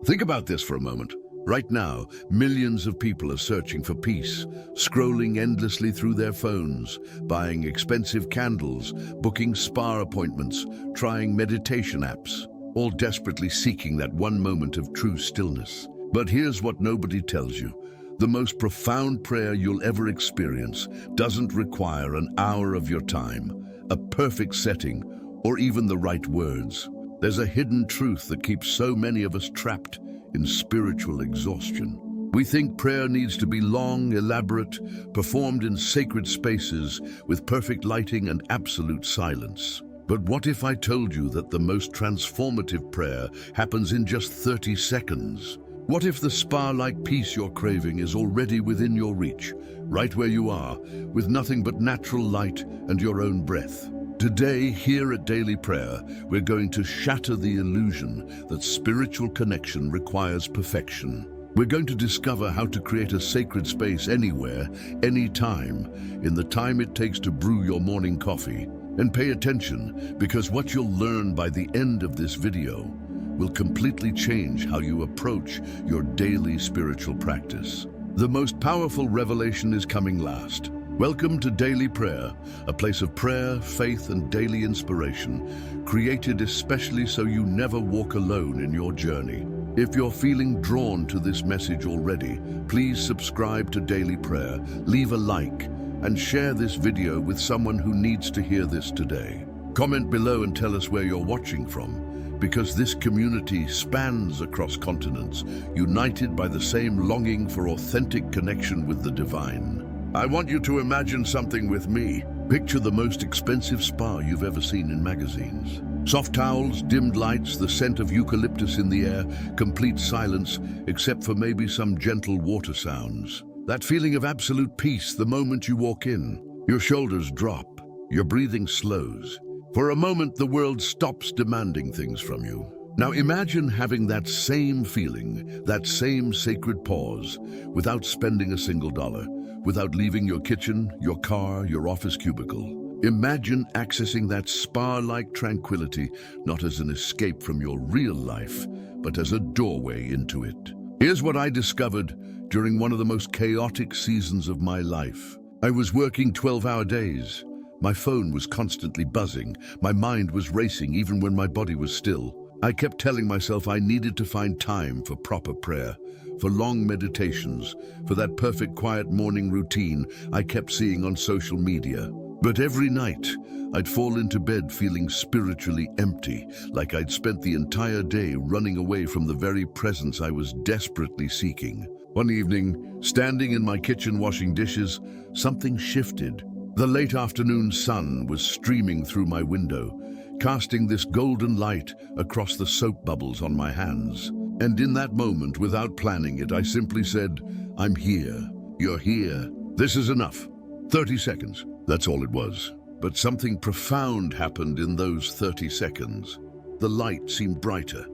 Think about this for a moment. Right now, millions of people are searching for peace, scrolling endlessly through their phones, buying expensive candles, booking spa appointments, trying meditation apps, all desperately seeking that one moment of true stillness. But here's what nobody tells you. The most profound prayer you'll ever experience doesn't require an hour of your time, a perfect setting, or even the right words. There's a hidden truth that keeps so many of us trapped in spiritual exhaustion. We think prayer needs to be long, elaborate, performed in sacred spaces with perfect lighting and absolute silence. But what if I told you that the most transformative prayer happens in just 30 seconds? What if the spa-like peace you're craving is already within your reach, right where you are, with nothing but natural light and your own breath? Today, here at Daily Prayer, we're going to shatter the illusion that spiritual connection requires perfection. We're going to discover how to create a sacred space anywhere, anytime, in the time it takes to brew your morning coffee. And pay attention, because what you'll learn by the end of this video will completely change how you approach your daily spiritual practice. The most powerful revelation is coming last. Welcome to Daily Prayer, a place of prayer, faith, and daily inspiration, created especially so you never walk alone in your journey. If you're feeling drawn to this message already, please subscribe to Daily Prayer, leave a like, and share this video with someone who needs to hear this today. Comment below and tell us where you're watching from, because this community spans across continents, united by the same longing for authentic connection with the divine. I want you to imagine something with me. Picture the most expensive spa you've ever seen in magazines. Soft towels, dimmed lights, the scent of eucalyptus in the air, complete silence, except for maybe some gentle water sounds. That feeling of absolute peace the moment you walk in. Your shoulders drop, your breathing slows. For a moment, the world stops demanding things from you. Now imagine having that same feeling, that same sacred pause, without spending a single dollar, without leaving your kitchen, your car, your office cubicle. Imagine accessing that spa-like tranquility, not as an escape from your real life, but as a doorway into it. Here's what I discovered during one of the most chaotic seasons of my life. I was working 12-hour days. My phone was constantly buzzing. My mind was racing even when my body was still. I kept telling myself I needed to find time for proper prayer, for long meditations, for that perfect quiet morning routine I kept seeing on social media. But every night, I'd fall into bed feeling spiritually empty, like I'd spent the entire day running away from the very presence I was desperately seeking. One evening, standing in my kitchen washing dishes, something shifted. The late afternoon sun was streaming through my window, casting this golden light across the soap bubbles on my hands. And in that moment, without planning it, I simply said, "I'm here. You're here. This is enough." 30 seconds. That's all it was. But something profound happened in those 30 seconds. The light seemed brighter.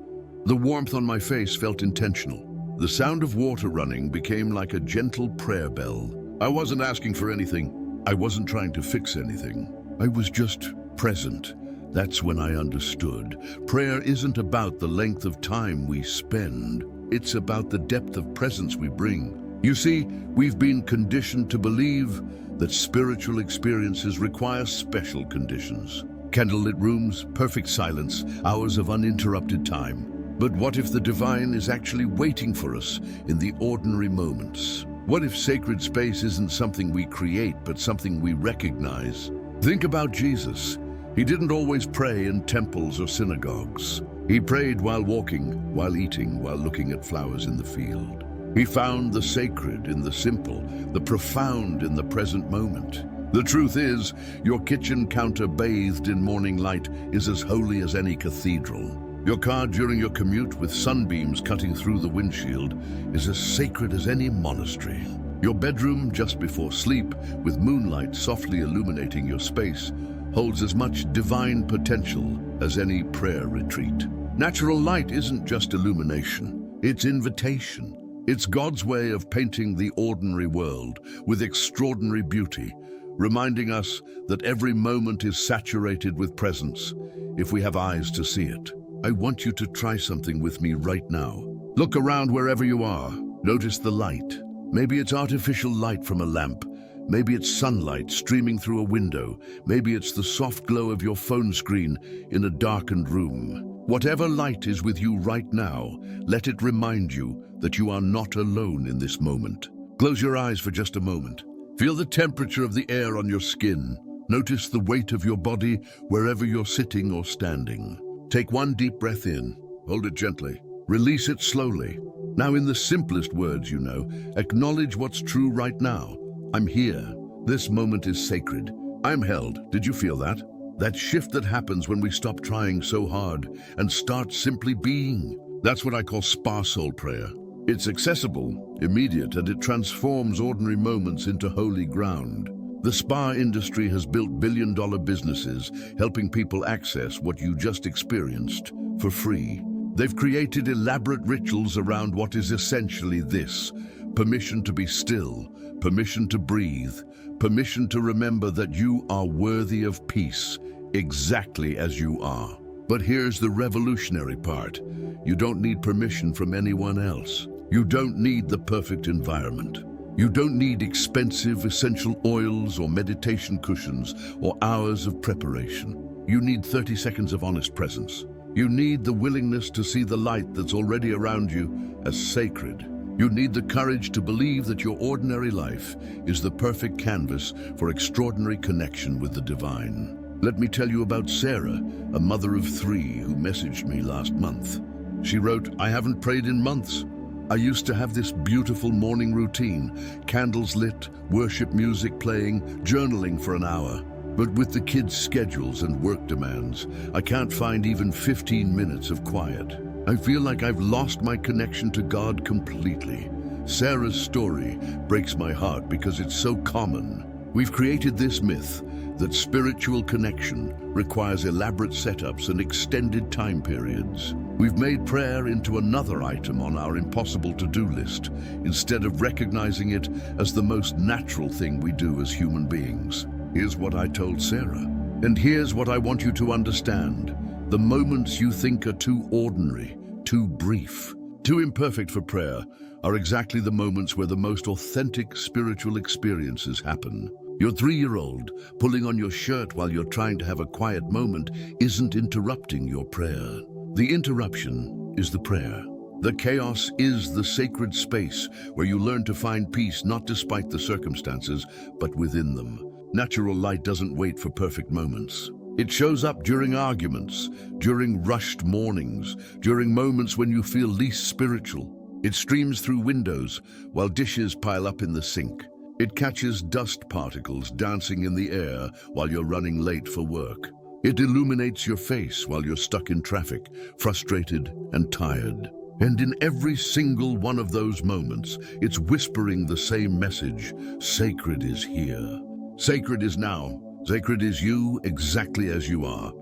The warmth on my face felt intentional. The sound of water running became like a gentle prayer bell. I wasn't asking for anything. I wasn't trying to fix anything. I was just present. That's when I understood. Prayer isn't about the length of time we spend. It's about the depth of presence we bring. You see, we've been conditioned to believe that spiritual experiences require special conditions. Candlelit rooms, perfect silence, hours of uninterrupted time. But what if the divine is actually waiting for us in the ordinary moments? What if sacred space isn't something we create, but something we recognize? Think about Jesus. He didn't always pray in temples or synagogues. He prayed while walking, while eating, while looking at flowers in the field. He found the sacred in the simple, the profound in the present moment. The truth is, your kitchen counter bathed in morning light is as holy as any cathedral. Your car during your commute with sunbeams cutting through the windshield is as sacred as any monastery. Your bedroom just before sleep, with moonlight softly illuminating your space, holds as much divine potential as any prayer retreat. Natural light isn't just illumination, it's invitation. It's God's way of painting the ordinary world with extraordinary beauty, reminding us that every moment is saturated with presence, if we have eyes to see it. I want you to try something with me right now. Look around wherever you are. Notice the light. Maybe it's artificial light from a lamp. Maybe it's sunlight streaming through a window. Maybe it's the soft glow of your phone screen in a darkened room. Whatever light is with you right now, let it remind you that you are not alone in this moment. Close your eyes for just a moment. Feel the temperature of the air on your skin. Notice the weight of your body wherever you're sitting or standing. Take one deep breath in. Hold it gently. Release it slowly. Now, in the simplest words you know, acknowledge what's true right now. I'm here. This moment is sacred. I'm held. Did you feel that? That shift that happens when we stop trying so hard and start simply being. That's what I call spa soul prayer. It's accessible, immediate, and it transforms ordinary moments into holy ground. The spa industry has built billion-dollar businesses, helping people access what you just experienced for free. They've created elaborate rituals around what is essentially this: permission to be still, permission to breathe, permission to remember that you are worthy of peace, exactly as you are. But here's the revolutionary part. You don't need permission from anyone else. You don't need the perfect environment. You don't need expensive essential oils or meditation cushions or hours of preparation. You need 30 seconds of honest presence. You need the willingness to see the light that's already around you as sacred. You need the courage to believe that your ordinary life is the perfect canvas for extraordinary connection with the divine. Let me tell you about Sarah, a mother of 3 who messaged me last month. She wrote, "I haven't prayed in months. I used to have this beautiful morning routine, candles lit, worship music playing, journaling for an hour. But with the kids' schedules and work demands, I can't find even 15 minutes of quiet. I feel like I've lost my connection to God completely." Sarah's story breaks my heart because it's so common. We've created this myth that spiritual connection requires elaborate setups and extended time periods. We've made prayer into another item on our impossible to-do list, instead of recognizing it as the most natural thing we do as human beings. Here's what I told Sarah. And here's what I want you to understand. The moments you think are too ordinary, too brief, too imperfect for prayer are exactly the moments where the most authentic spiritual experiences happen. Your 3-year-old pulling on your shirt while you're trying to have a quiet moment isn't interrupting your prayer. The interruption is the prayer. The chaos is the sacred space where you learn to find peace not despite the circumstances, but within them. Natural light doesn't wait for perfect moments. It shows up during arguments, during rushed mornings, during moments when you feel least spiritual. It streams through windows while dishes pile up in the sink. It catches dust particles dancing in the air while you're running late for work. It illuminates your face while you're stuck in traffic, frustrated and tired. And in every single one of those moments, it's whispering the same message: sacred is here. Sacred is now. Sacred is you exactly as you are.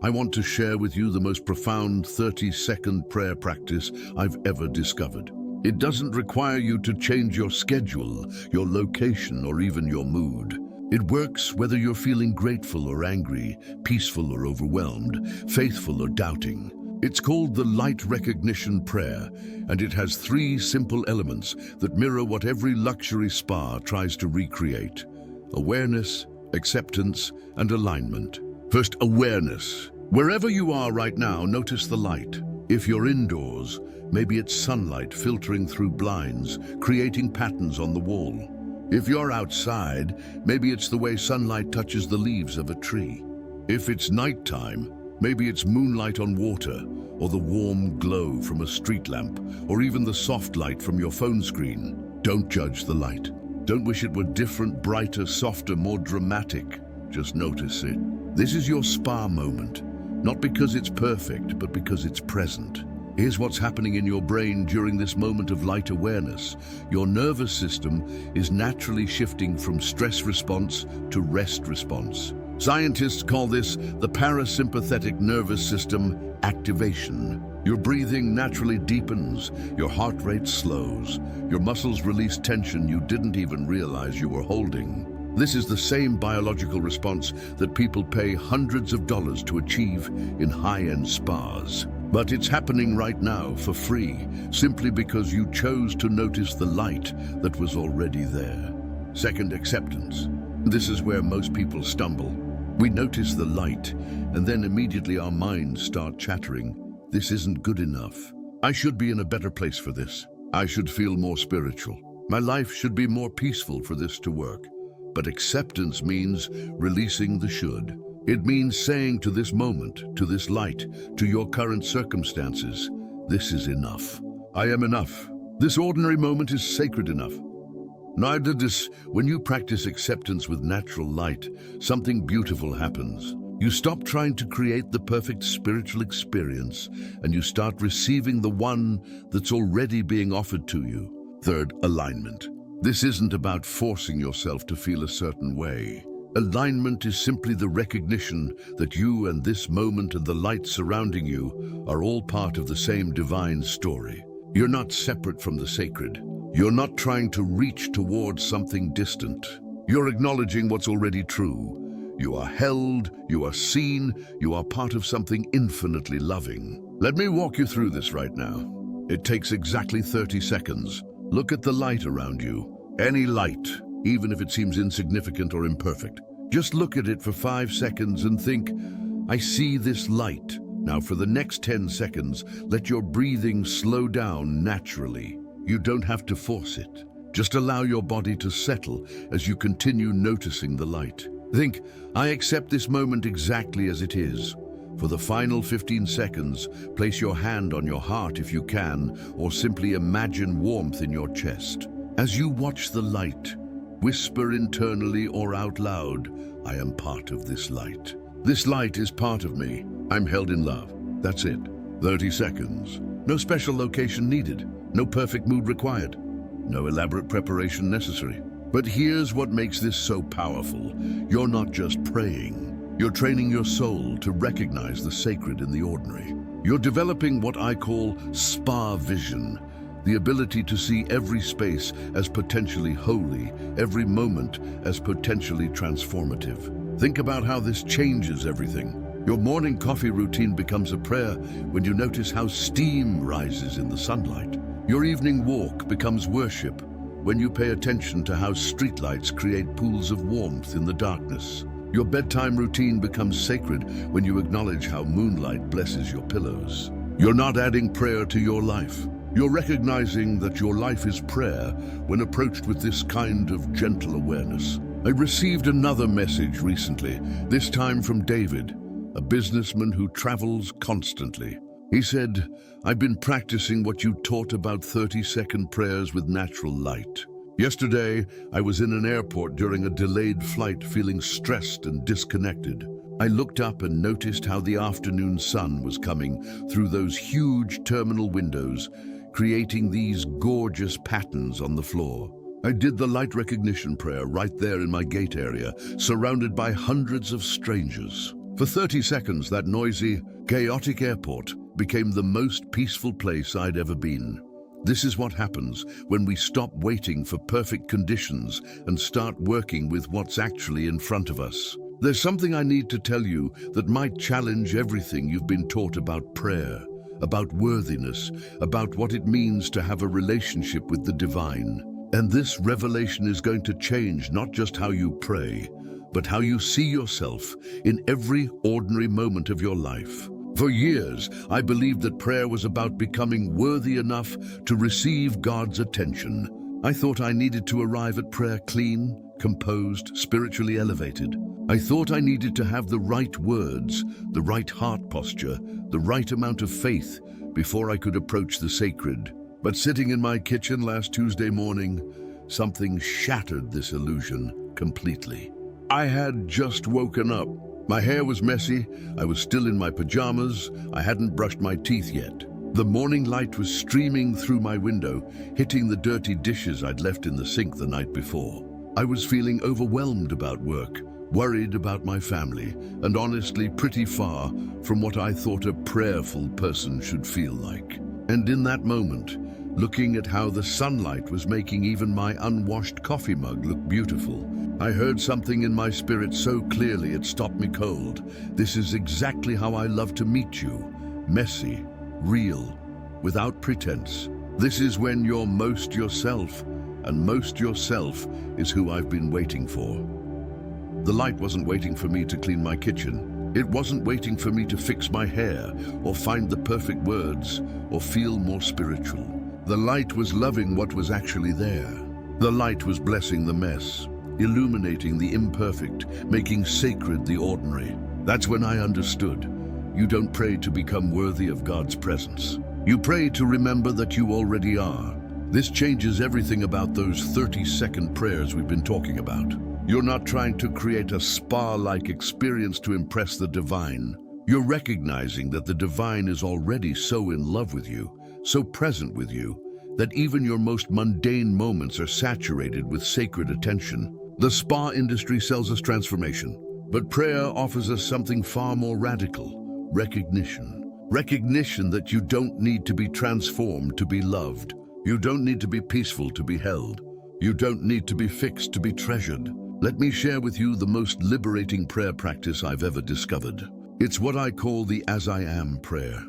I want to share with you the most profound 30-second prayer practice I've ever discovered. It doesn't require you to change your schedule, your location, or even your mood. It works whether you're feeling grateful or angry, peaceful or overwhelmed, faithful or doubting. It's called the Light Recognition Prayer, and it has 3 simple elements that mirror what every luxury spa tries to recreate: awareness, acceptance, and alignment. First, awareness. Wherever you are right now, notice the light. If you're indoors, maybe it's sunlight filtering through blinds, creating patterns on the wall. If you're outside, maybe it's the way sunlight touches the leaves of a tree. If it's nighttime, maybe it's moonlight on water, or the warm glow from a street lamp, or even the soft light from your phone screen. Don't judge the light. Don't wish it were different, brighter, softer, more dramatic. Just notice it. This is your spa moment, not because it's perfect, but because it's present. Here's what's happening in your brain during this moment of light awareness. Your nervous system is naturally shifting from stress response to rest response. Scientists call this the parasympathetic nervous system activation. Your breathing naturally deepens, your heart rate slows, your muscles release tension you didn't even realize you were holding. This is the same biological response that people pay hundreds of dollars to achieve in high-end spas. But it's happening right now for free, simply because you chose to notice the light that was already there. Second, acceptance. This is where most people stumble. We notice the light, and then immediately our minds start chattering. This isn't good enough. I should be in a better place for this. I should feel more spiritual. My life should be more peaceful for this to work. But acceptance means releasing the should. It means saying to this moment, to this light, to your current circumstances, this is enough. I am enough. This ordinary moment is sacred enough. When you practice acceptance with natural light, something beautiful happens. You stop trying to create the perfect spiritual experience, and you start receiving the one that's already being offered to you. Third, alignment. This isn't about forcing yourself to feel a certain way. Alignment is simply the recognition that you and this moment and the light surrounding you are all part of the same divine story. You're not separate from the sacred. You're not trying to reach towards something distant. You're acknowledging what's already true. You are held, you are seen, you are part of something infinitely loving. Let me walk you through this right now. It takes exactly 30 seconds. Look at the light around you. Any light, even if it seems insignificant or imperfect. Just look at it for 5 seconds and think, I see this light. Now for the next 10 seconds, let your breathing slow down naturally. You don't have to force it. Just allow your body to settle as you continue noticing the light. Think, I accept this moment exactly as it is. For the final 15 seconds, place your hand on your heart if you can, or simply imagine warmth in your chest. As you watch the light, whisper internally or out loud, I am part of this light. This light is part of me. I'm held in love. That's it. 30 seconds. No special location needed. No perfect mood required. No elaborate preparation necessary. But here's what makes this so powerful. You're not just praying. You're training your soul to recognize the sacred in the ordinary. You're developing what I call spa vision, the ability to see every space as potentially holy, every moment as potentially transformative. Think about how this changes everything. Your morning coffee routine becomes a prayer when you notice how steam rises in the sunlight. Your evening walk becomes worship when you pay attention to how streetlights create pools of warmth in the darkness. Your bedtime routine becomes sacred when you acknowledge how moonlight blesses your pillows. You're not adding prayer to your life. You're recognizing that your life is prayer when approached with this kind of gentle awareness. I received another message recently, this time from David, a businessman who travels constantly. He said, I've been practicing what you taught about 30-second prayers with natural light. Yesterday, I was in an airport during a delayed flight feeling stressed and disconnected. I looked up and noticed how the afternoon sun was coming through those huge terminal windows, creating these gorgeous patterns on the floor. I did the light recognition prayer right there in my gate area, surrounded by hundreds of strangers. For 30 seconds, that noisy, chaotic airport became the most peaceful place I'd ever been. This is what happens when we stop waiting for perfect conditions and start working with what's actually in front of us. There's something I need to tell you that might challenge everything you've been taught about prayer, about worthiness, about what it means to have a relationship with the divine. And this revelation is going to change not just how you pray, but how you see yourself in every ordinary moment of your life. For years, I believed that prayer was about becoming worthy enough to receive God's attention. I thought I needed to arrive at prayer clean, composed, spiritually elevated. I thought I needed to have the right words, the right heart posture, the right amount of faith before I could approach the sacred. But sitting in my kitchen last Tuesday morning, something shattered this illusion completely. I had just woken up. My hair was messy, I was still in my pajamas, I hadn't brushed my teeth yet. The morning light was streaming through my window, hitting the dirty dishes I'd left in the sink the night before. I was feeling overwhelmed about work, worried about my family, and honestly pretty far from what I thought a prayerful person should feel like. And in that moment, looking at how the sunlight was making even my unwashed coffee mug look beautiful, I heard something in my spirit so clearly it stopped me cold. This is exactly how I love to meet you. Messy, real, without pretense. This is when you're most yourself, and most yourself is who I've been waiting for. The light wasn't waiting for me to clean my kitchen. It wasn't waiting for me to fix my hair, or find the perfect words, or feel more spiritual. The light was loving what was actually there. The light was blessing the mess, illuminating the imperfect, making sacred the ordinary. That's when I understood. You don't pray to become worthy of God's presence. You pray to remember that you already are. This changes everything about those 30-second prayers we've been talking about. You're not trying to create a spa-like experience to impress the divine. You're recognizing that the divine is already so in love with you, so present with you, that even your most mundane moments are saturated with sacred attention. The spa industry sells us transformation, but prayer offers us something far more radical: recognition. Recognition that you don't need to be transformed to be loved. You don't need to be peaceful to be held. You don't need to be fixed to be treasured. Let me share with you the most liberating prayer practice I've ever discovered. It's what I call the As I Am prayer,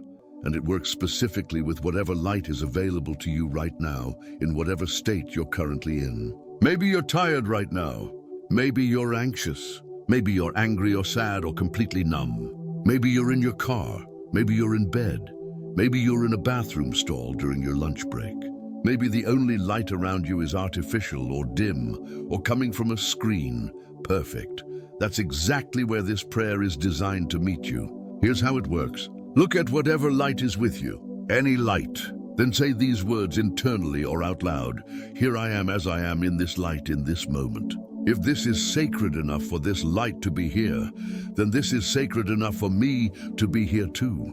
and it works specifically with whatever light is available to you right now, in whatever state you're currently in. Maybe you're tired right now. Maybe you're anxious. Maybe you're angry or sad or completely numb. Maybe you're in your car. Maybe you're in bed. Maybe you're in a bathroom stall during your lunch break. Maybe the only light around you is artificial or dim or coming from a screen. Perfect. That's exactly where this prayer is designed to meet you. Here's how it works. Look at whatever light is with you. Any light. Then say these words internally or out loud. Here I am as I am in this light in this moment. If this is sacred enough for this light to be here, then this is sacred enough for me to be here too.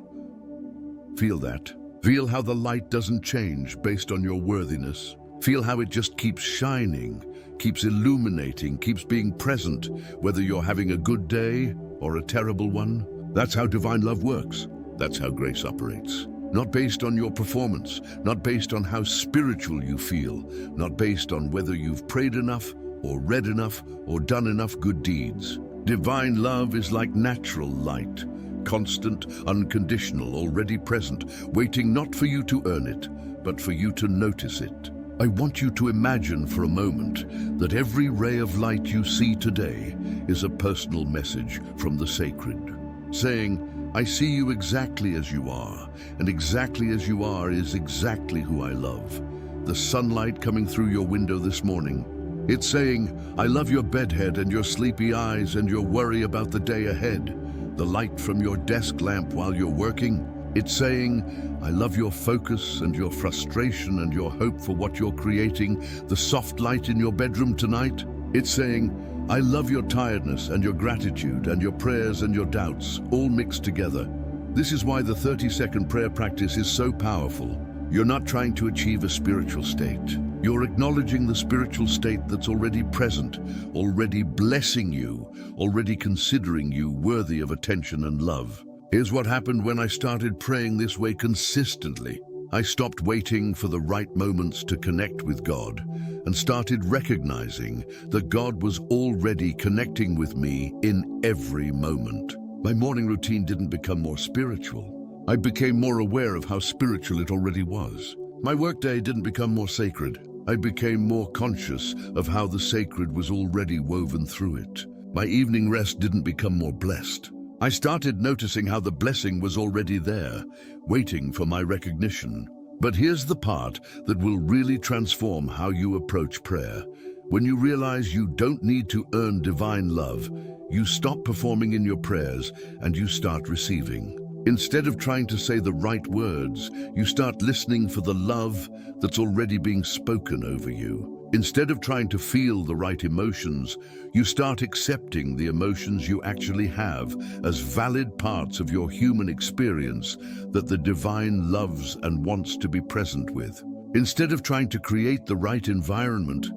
Feel that. Feel how the light doesn't change based on your worthiness. Feel how it just keeps shining, keeps illuminating, keeps being present, whether you're having a good day or a terrible one. That's how divine love works. That's how grace operates. Not based on your performance, not based on how spiritual you feel, not based on whether you've prayed enough or read enough or done enough good deeds. Divine love is like natural light. Constant, unconditional, already present, waiting not for you to earn it, but for you to notice it. I want you to imagine for a moment that every ray of light you see today is a personal message from the sacred, saying, I see you exactly as you are, and exactly as you are is exactly who I love. The sunlight coming through your window this morning, it's saying, I love your bedhead and your sleepy eyes and your worry about the day ahead. The light from your desk lamp while you're working, it's saying, I love your focus and your frustration and your hope for what you're creating. The soft light in your bedroom tonight, it's saying, I love your tiredness and your gratitude and your prayers and your doubts, all mixed together. This is why the 30-second prayer practice is so powerful. You're not trying to achieve a spiritual state. You're acknowledging the spiritual state that's already present, already blessing you, already considering you worthy of attention and love. Here's what happened when I started praying this way consistently. I stopped waiting for the right moments to connect with God and started recognizing that God was already connecting with me in every moment. My morning routine didn't become more spiritual. I became more aware of how spiritual it already was. My workday didn't become more sacred. I became more conscious of how the sacred was already woven through it. My evening rest didn't become more blessed. I started noticing how the blessing was already there, waiting for my recognition. But here's the part that will really transform how you approach prayer. When you realize you don't need to earn divine love, you stop performing in your prayers and you start receiving. Instead of trying to say the right words, you start listening for the love that's already being spoken over you. Instead of trying to feel the right emotions, you start accepting the emotions you actually have as valid parts of your human experience that the divine loves and wants to be present with. Instead of trying to create the right environment,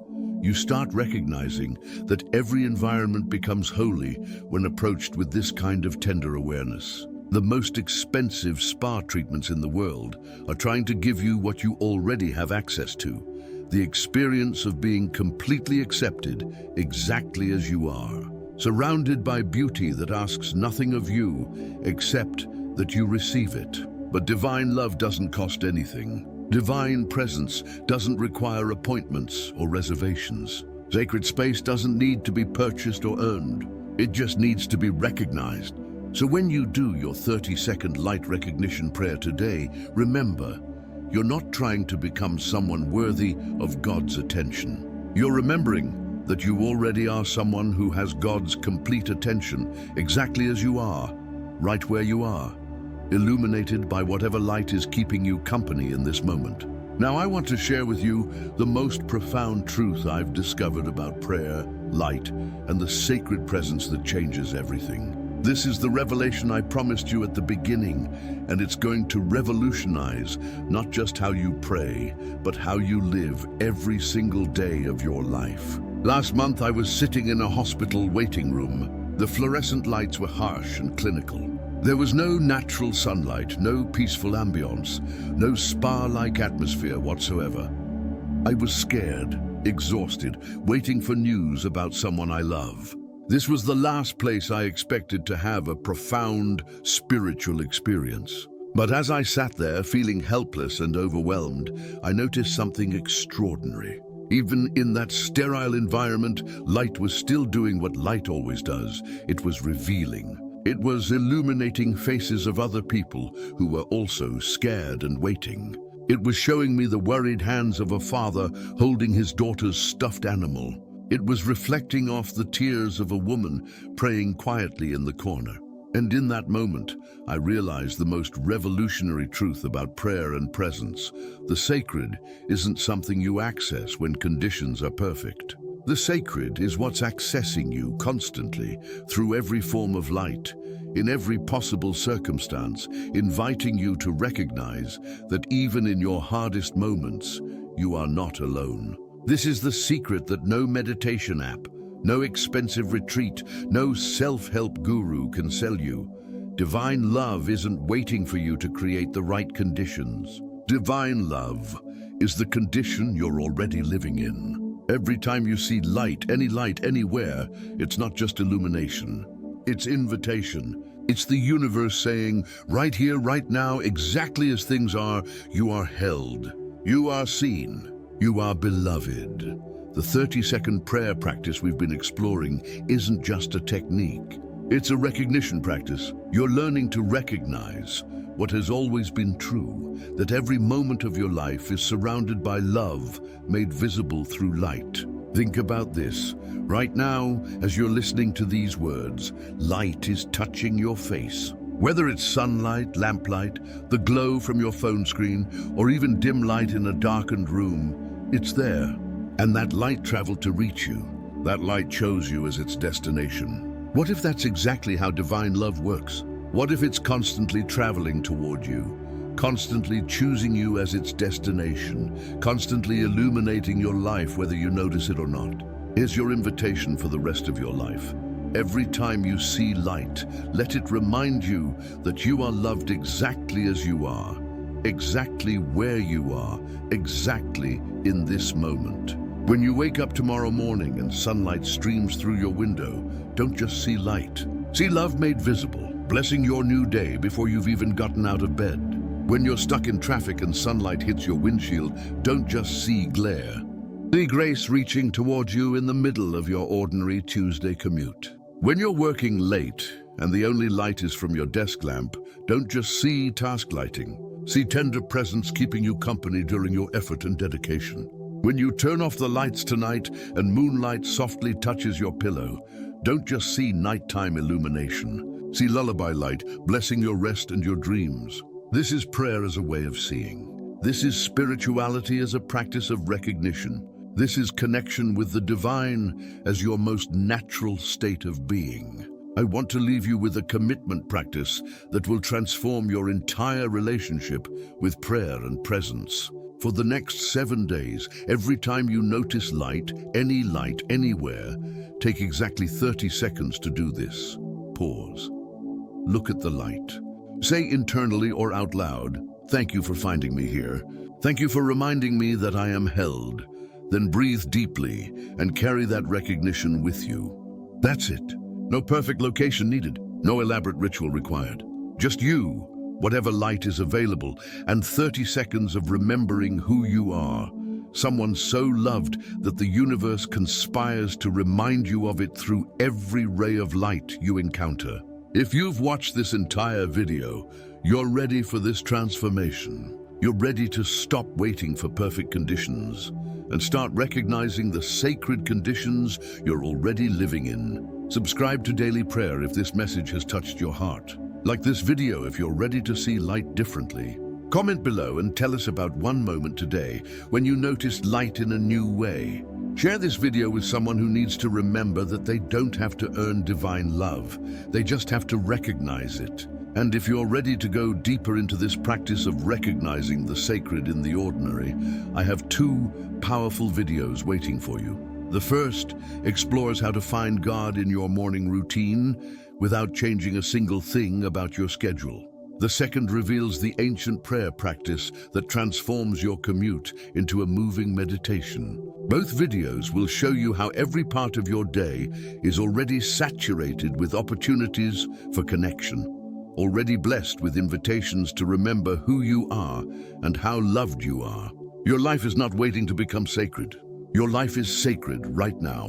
you start recognizing that every environment becomes holy when approached with this kind of tender awareness. The most expensive spa treatments in the world are trying to give you what you already have access to, the experience of being completely accepted exactly as you are, surrounded by beauty that asks nothing of you except that you receive it. But divine love doesn't cost anything. Divine presence doesn't require appointments or reservations. Sacred space doesn't need to be purchased or earned. It just needs to be recognized. So when you do your 30-second light recognition prayer today, remember, you're not trying to become someone worthy of God's attention. You're remembering that you already are someone who has God's complete attention, exactly as you are, right where you are, illuminated by whatever light is keeping you company in this moment. Now I want to share with you the most profound truth I've discovered about prayer, light, and the sacred presence that changes everything. This is the revelation I promised you at the beginning, and it's going to revolutionize not just how you pray, but how you live every single day of your life. Last month I was sitting in a hospital waiting room. The fluorescent lights were harsh and clinical. There was no natural sunlight, no peaceful ambience, no spa-like atmosphere whatsoever. I was scared, exhausted, waiting for news about someone I love. This was the last place I expected to have a profound spiritual experience. But as I sat there feeling helpless and overwhelmed, I noticed something extraordinary. Even in that sterile environment, light was still doing what light always does. It was revealing. It was illuminating faces of other people who were also scared and waiting. It was showing me the worried hands of a father holding his daughter's stuffed animal. It was reflecting off the tears of a woman praying quietly in the corner. And in that moment, I realized the most revolutionary truth about prayer and presence. The sacred isn't something you access when conditions are perfect. The sacred is what's accessing you constantly through every form of light, in every possible circumstance, inviting you to recognize that even in your hardest moments, you are not alone. This is the secret that no meditation app, no expensive retreat, no self-help guru can sell you. Divine love isn't waiting for you to create the right conditions. Divine love is the condition you're already living in. Every time you see light, anywhere, it's not just illumination. It's invitation. It's the universe saying, right here, right now, exactly as things are, you are held. You are seen. You are beloved. The 30-second prayer practice we've been exploring isn't just a technique. It's a recognition practice. You're learning to recognize what has always been true, that every moment of your life is surrounded by love made visible through light. Think about this. Right now, as you're listening to these words, light is touching your face. Whether it's sunlight, lamplight, the glow from your phone screen, or even dim light in a darkened room, it's there. And that light traveled to reach you. That light chose you as its destination. What if that's exactly how divine love works? What if it's constantly traveling toward you, constantly choosing you as its destination, constantly illuminating your life whether you notice it or not? Here's your invitation for the rest of your life. Every time you see light, let it remind you that you are loved exactly as you are, exactly where you are, exactly in this moment. When you wake up tomorrow morning and sunlight streams through your window, don't just see light. See love made visible, blessing your new day before you've even gotten out of bed. When you're stuck in traffic and sunlight hits your windshield, don't just see glare. See grace reaching towards you in the middle of your ordinary Tuesday commute. When you're working late and the only light is from your desk lamp, don't just see task lighting. See tender presence keeping you company during your effort and dedication. When you turn off the lights tonight and moonlight softly touches your pillow, don't just see nighttime illumination. See lullaby light blessing your rest and your dreams. This is prayer as a way of seeing. This is spirituality as a practice of recognition. This is connection with the divine as your most natural state of being. I want to leave you with a commitment practice that will transform your entire relationship with prayer and presence. For the next 7 days, every time you notice light, anywhere, take exactly 30 seconds to do this. Pause. Look at the light. Say internally or out loud, "Thank you for finding me here. Thank you for reminding me that I am held." Then breathe deeply and carry that recognition with you. That's it. No perfect location needed, no elaborate ritual required. Just you, whatever light is available, and 30 seconds of remembering who you are. Someone so loved that the universe conspires to remind you of it through every ray of light you encounter. If you've watched this entire video, you're ready for this transformation. You're ready to stop waiting for perfect conditions and start recognizing the sacred conditions you're already living in. Subscribe to Daily Prayer if this message has touched your heart. Like this video if you're ready to see light differently. Comment below and tell us about one moment today when you noticed light in a new way. Share this video with someone who needs to remember that they don't have to earn divine love. They just have to recognize it. And if you're ready to go deeper into this practice of recognizing the sacred in the ordinary, I have two powerful videos waiting for you. The first explores how to find God in your morning routine without changing a single thing about your schedule. The second reveals the ancient prayer practice that transforms your commute into a moving meditation. Both videos will show you how every part of your day is already saturated with opportunities for connection, already blessed with invitations to remember who you are and how loved you are. Your life is not waiting to become sacred. Your life is sacred right now,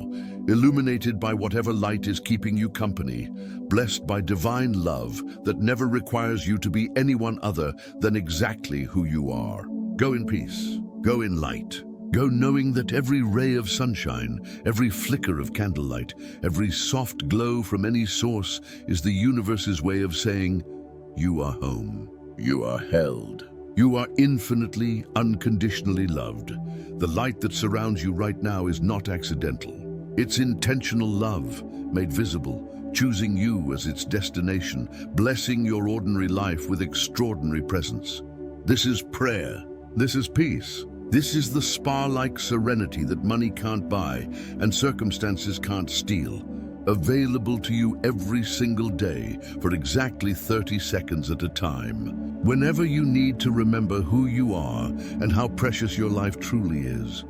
illuminated by whatever light is keeping you company, blessed by divine love that never requires you to be anyone other than exactly who you are. Go in peace, go in light, go knowing that every ray of sunshine, every flicker of candlelight, every soft glow from any source is the universe's way of saying, you are home, you are held. You are infinitely, unconditionally loved. The light that surrounds you right now is not accidental. It's intentional love, made visible, choosing you as its destination, blessing your ordinary life with extraordinary presence. This is prayer. This is peace. This is the spa-like serenity that money can't buy and circumstances can't steal. Available to you every single day for exactly 30 seconds at a time. Whenever you need to remember who you are and how precious your life truly is.